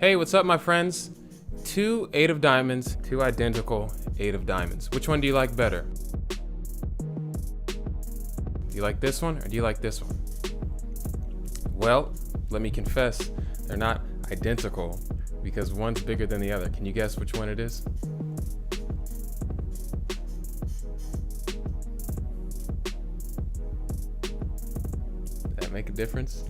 Hey, what's up, my friends? Two eight of diamonds, two identical eight of diamonds. Which one do you like better? Do you like this one or do you like this one? Well, let me confess, they're not identical because one's bigger than the other. Can you guess which one it is? Does that make a difference?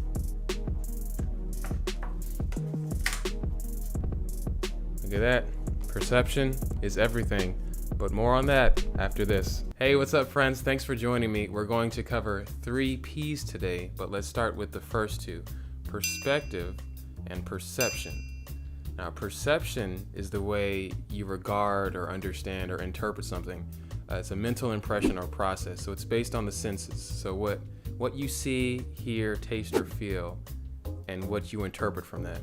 Look at that. Perception is everything, but more on that after this. Hey, what's up, friends? Thanks for joining me. We're going to cover 3 P's today, but let's start with the first two, perspective and perception. Now, perception is the way you regard or understand or interpret something. It's a mental impression or process, so it's based on the senses. So what you see, hear, taste, or feel, and what you interpret from that.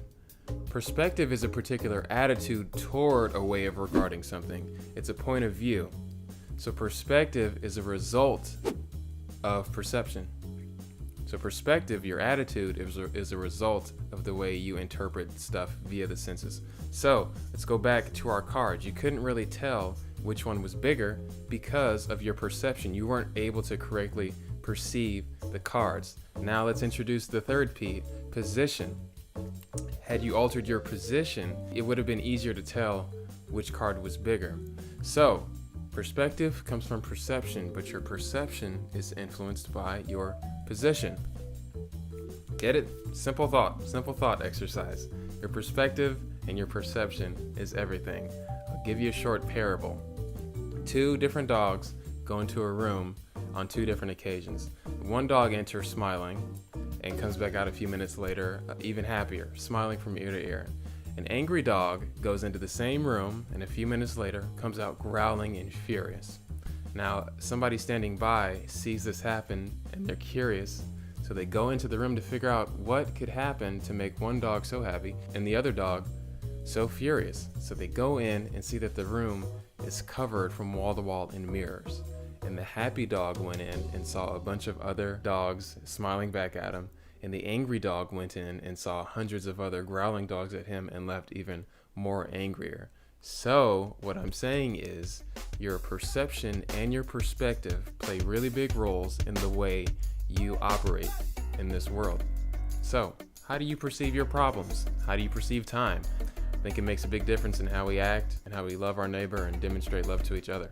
Perspective is a particular attitude toward a way of regarding something. It's a point of view. So perspective is a result of perception. So perspective, your attitude, is a result of the way you interpret stuff via the senses. So let's go back to our cards. You couldn't really tell which one was bigger because of your perception. You weren't able to correctly perceive the cards. Now let's introduce the third P, position. Had you altered your position, it would have been easier to tell which card was bigger. So, perspective comes from perception, but your perception is influenced by your position. Get it? Simple thought exercise. Your perspective and your perception is everything. I'll give you a short parable. 2 different dogs go into a room on 2 different occasions. One dog enters smiling and comes back out a few minutes later, even happier, smiling from ear to ear. An angry dog goes into the same room and a few minutes later comes out growling and furious. Now, somebody standing by sees this happen and they're curious, so they go into the room to figure out what could happen to make one dog so happy and the other dog so furious. So they go in and see that the room is covered from wall to wall in mirrors. And the happy dog went in and saw a bunch of other dogs smiling back at him. And the angry dog went in and saw hundreds of other growling dogs at him and left even more angrier. So what I'm saying is your perception and your perspective play really big roles in the way you operate in this world. So how do you perceive your problems? How do you perceive time? I think it makes a big difference in how we act and how we love our neighbor and demonstrate love to each other.